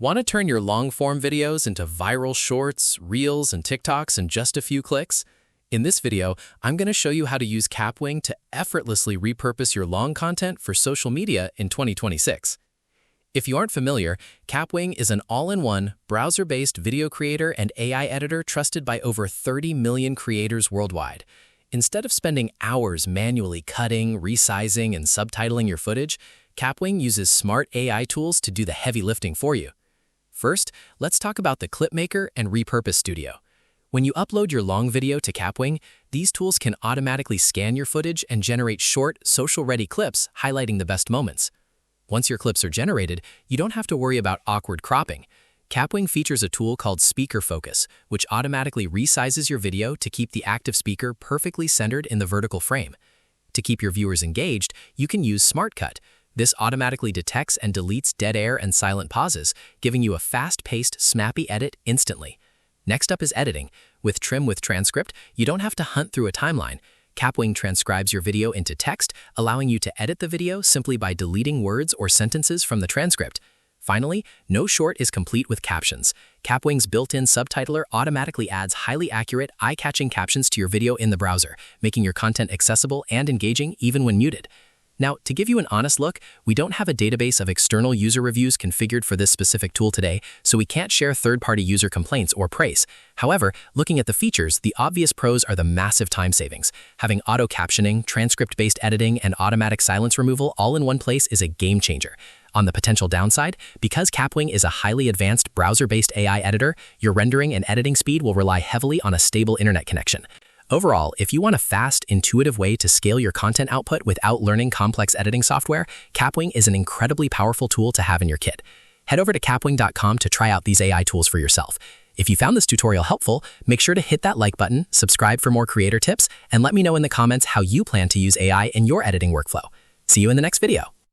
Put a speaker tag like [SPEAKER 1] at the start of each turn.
[SPEAKER 1] Want to turn your long-form videos into viral shorts, reels, and TikToks in just a few clicks? In this video, I'm going to show you how to use Kapwing to effortlessly repurpose your long content for social media in 2026. If you aren't familiar, Kapwing is an all-in-one, browser-based video creator and AI editor trusted by over 30 million creators worldwide. Instead of spending hours manually cutting, resizing, and subtitling your footage, Kapwing uses smart AI tools to do the heavy lifting for you. First, let's talk about the Clipmaker and Repurpose Studio. When you upload your long video to Kapwing, these tools can automatically scan your footage and generate short, social-ready clips highlighting the best moments. Once your clips are generated, you don't have to worry about awkward cropping. Kapwing features a tool called Speaker Focus, which automatically resizes your video to keep the active speaker perfectly centered in the vertical frame. To keep your viewers engaged, you can use Smart Cut. This automatically detects and deletes dead air and silent pauses, giving you a fast-paced, snappy edit instantly. Next up is editing. With Trim with Transcript, you don't have to hunt through a timeline. Kapwing transcribes your video into text, allowing you to edit the video simply by deleting words or sentences from the transcript. Finally, no short is complete with captions. Kapwing's built-in subtitler automatically adds highly accurate, eye-catching captions to your video in the browser, making your content accessible and engaging even when muted. Now, to give you an honest look, we don't have a database of external user reviews configured for this specific tool today, so we can't share third-party user complaints or praise. However, looking at the features, the obvious pros are the massive time savings. Having auto-captioning, transcript-based editing, and automatic silence removal all in one place is a game-changer. On the potential downside, because Kapwing is a highly advanced browser-based AI editor, your rendering and editing speed will rely heavily on a stable internet connection. Overall, if you want a fast, intuitive way to scale your content output without learning complex editing software, Kapwing is an incredibly powerful tool to have in your kit. Head over to kapwing.com to try out these AI tools for yourself. If you found this tutorial helpful, make sure to hit that like button, subscribe for more creator tips, and let me know in the comments how you plan to use AI in your editing workflow. See you in the next video.